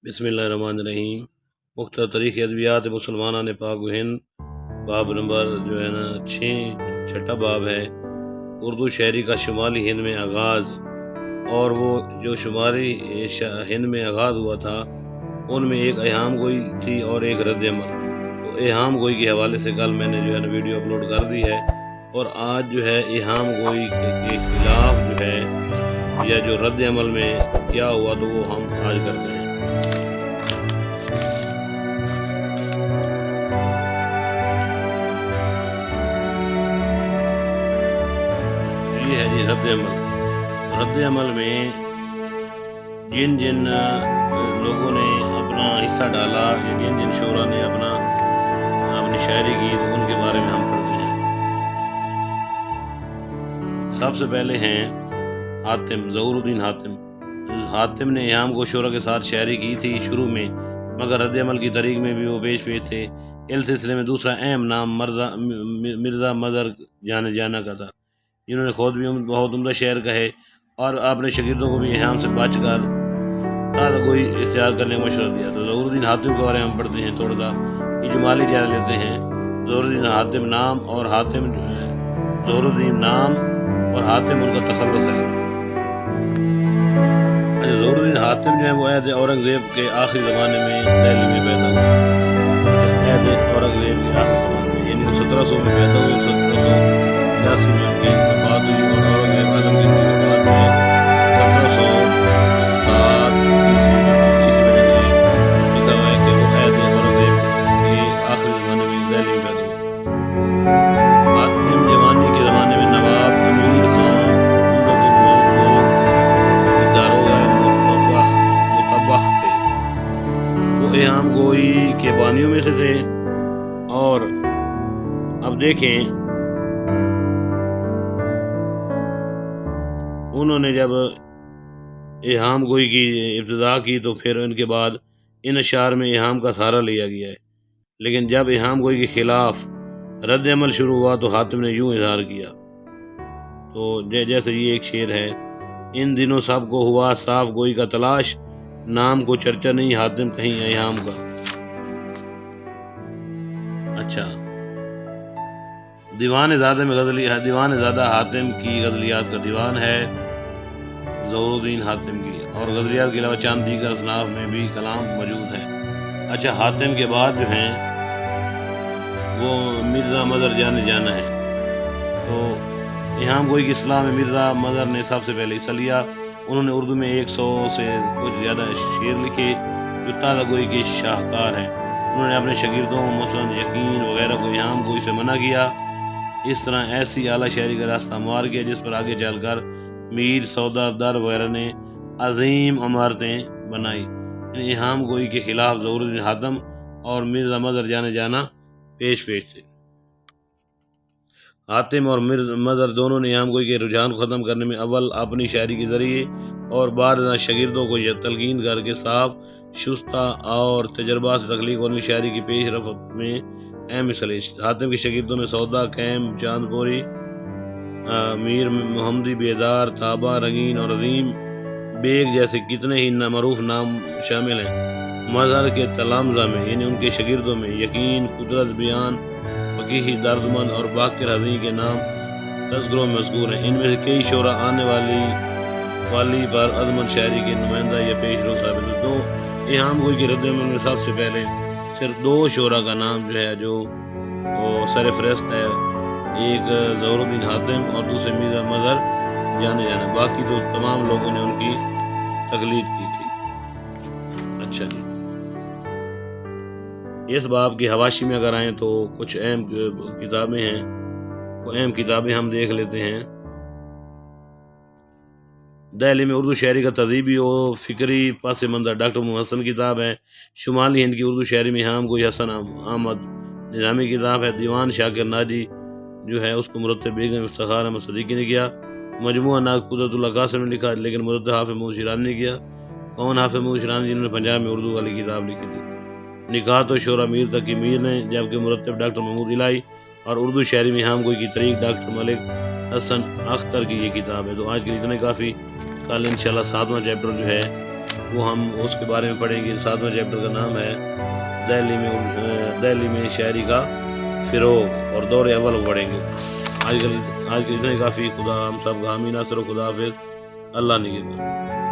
بسم اللہ الرحمن الرحیم۔ مختلف تاریخ ادبیات مسلمانہ نے پاک و ہند، باب نمبر جو ہے نا 6 باب ہے اردو شاعری کا شمالی ہند میں آغاز، اور وہ جو شمالی ہند میں آغاز ہوا تھا ان میں ایک ایہام گوئی تھی اور ایک رد عمل۔ تو ایہام گوئی کے حوالے سے کل میں نے جو ہے نا ویڈیو اپلوڈ کر دی ہے، اور آج جو ہے ایہام گوئی کے خلاف جو ہے یا جو رد عمل میں کیا ہوا تو وہ ہم آج کرتے ہیں۔ یہ ہے جی رد عمل۔ رد عمل میں جن جن لوگوں نے اپنا حصہ ڈالا یا جن جن شعراء نے اپنی شاعری کی تو ان کے بارے میں ہم پڑھتے ہیں۔ سب سے پہلے ہیں حاتم، ظہور الدین حاتم۔ حاتم نے ایہام کو شعراء کے ساتھ شاعری کی تھی شروع میں، مگر رد عمل کی طریق میں بھی وہ پیش تھے۔ اس سلسلے میں دوسرا اہم نام مرزا مظہر جانا کا تھا، جنہوں نے خود بھی بہت عمدہ شعر کہے اور اپنے شاگردوں کو بھی ایہام سے بچ کر تازہ گوئی اختیار کرنے کا مشورہ دیا۔ تو ظہور الدین حاتم کے بارے میں ہم پڑھتے ہیں، تھوڑا سا اجمالی جائزہ لیتے ہیں۔ ظہور الدین حاتم نام اور حاتم جو ہے ظہور الدین نام اور حاتم ان کا تخلص ہے۔ ظہور الدین حاتم جو ہے وہ عہد اورنگزیب کے آخری زمانے میں دہلی میں پیدا ہوئے۔ عہد اورنگزیب کے آخری زمانے میں یعنی 1700 میں پیدا ہوئے، 1782 میں ان کی وفات ہوئی، اور اورنگزیب عالمگیر کی وفات جو ہے 1707 عیسوی میں لکھا ہوا ہے کہ وہ عہد اورنگزیب کے آخری زمانے میں دہلی میں پیدا ہوئے۔ حاتم جوانی کے زمانے میں نواب امیر خان تھے، وہ ایہام گوئی کے بانیوں میں سے تھے۔ اور اب دیکھیں انہوں نے جب ایہام گوئی کی ابتدا کی تو پھر ان کے بعد ان اشعار میں ایہام کا سہارا لیا گیا ہے، لیکن جب ایہام گوئی کے خلاف رد عمل شروع ہوا تو حاتم نے یوں اظہار کیا۔ تو جیسے یہ ایک شعر ہے: ان دنوں سب کو ہوا صاف گوئی کا تلاش، نام کو چرچا نہیں حاتم کہیں ایہام کا۔ اچھا، دیوان زادہ میں دیوان زادہ حاتم کی غزلیات کا دیوان ہے ظہور الدین حاتم کی، اور غزلیات کے علاوہ چند دیگر اصناف میں بھی کلام موجود ہے۔ اچھا، حاتم کے بعد جو ہیں وہ مرزا مظہر جانا ہے۔ تو ایہام گوئی کی اصلاح میں مرزا مظہر نے سب سے پہلے حصہ لیا۔ انہوں نے اردو میں 100 سے کچھ زیادہ شعر لکھے جو تازہ گوئی کے شاہکار ہیں۔ انہوں نے اپنے شاگردوں مثلا یقین وغیرہ کو ایہام گوئی سے منع کیا۔ اس طرح ایسی اعلیٰ شاعری کا راستہ ہموار کیا جس پر آگے چل کر میر، سودا در وغیرہ نے عظیم عمارتیں بنائی۔ ایہام گوئی کے خلاف ظہور الدین حاتم اور مرزا مظہر جانا پیش تھے۔ حاتم اور مظہر دونوں نے ایہام گوئی کے رجحان کو ختم کرنے میں اول اپنی شاعری کے ذریعے اور بعد شاگردوں کو یہ تلقین کر کے صاف شستہ اور تجربات سے تخلیق اور ان کی شاعری کی پیش رفت میں اہم حصہ لیا۔ حاتم کے شاگردوں میں سودا، کیم، چاند پوری، میر محمدی بیدار، تابہ، رنگین اور عظیم بیگ جیسے کتنے ہی معروف نام شامل ہیں۔ مظہر کے تلامذہ میں یعنی ان کے شاگردوں میں یقین، قدرت بیان، فقیہی دردمند اور باقر حزین کے نام تذکروں میں مذکور ہیں۔ ان میں سے کئی شعراء آنے والی پر عظمت شاعری کے نمائندہ یا پیش رو ثابت ہوتے ہیں۔ ایہام گوئی کے رد عمل میں سب سے پہلے صرف 2 شعراء کا نام جو ہے جو وہ سر فہرست ہے، ایک ظہور الدین حاتم اور دوسرے مرزا مظہر جانا، باقی تو تمام لوگوں نے ان کی تقلید کی تھی۔ اچھا جی، اس باب کی حواشی میں اگر آئیں تو کچھ اہم کتابیں ہیں، وہ اہم کتابیں ہم دیکھ لیتے ہیں۔ دہلی میں اردو شاعری کا تہذیبی و فکری پس منظر ڈاکٹر محمد حسن کی کتاب ہے۔ شمالی ہند کی اردو شاعری میں ایہام گوئی حسن احمد نظامی کی کتاب ہے۔ دیوان شاکر ناجی جو ہے اس کو مرتب بیگم افتخار احمد صدیقی نے کیا۔ مجموعہ ناز قدرت اللہ قاسم نے لکھا، لیکن مرتب حافظ محمود شیرازی نے کیا۔ کون حافظ محمود شیرازی؟ جنہوں نے پنجاب میں اردو والی کتاب لکھی تھی۔ نکات و شعرا میر تقی میر نے، جبکہ مرتب ڈاکٹر محمود الہی، اور اردو شاعری میں ایہام گوئی کی طریق ڈاکٹر ملک حسن اختر کی یہ کتاب ہے۔ تو آج کے لیے اتنا کافی، کل انشاءاللہ 7واں چیپٹر جو ہے وہ ہم اس کے بارے میں پڑھیں گے۔ 7واں چیپٹر کا نام ہے دہلی میں شاعری کا فروغ اور دور اول کو پڑھیں گے۔ آج کے اتنے کافی، خدا ہم سب کا حامی ناصر و خدا حافظ، اللہ نگہبان۔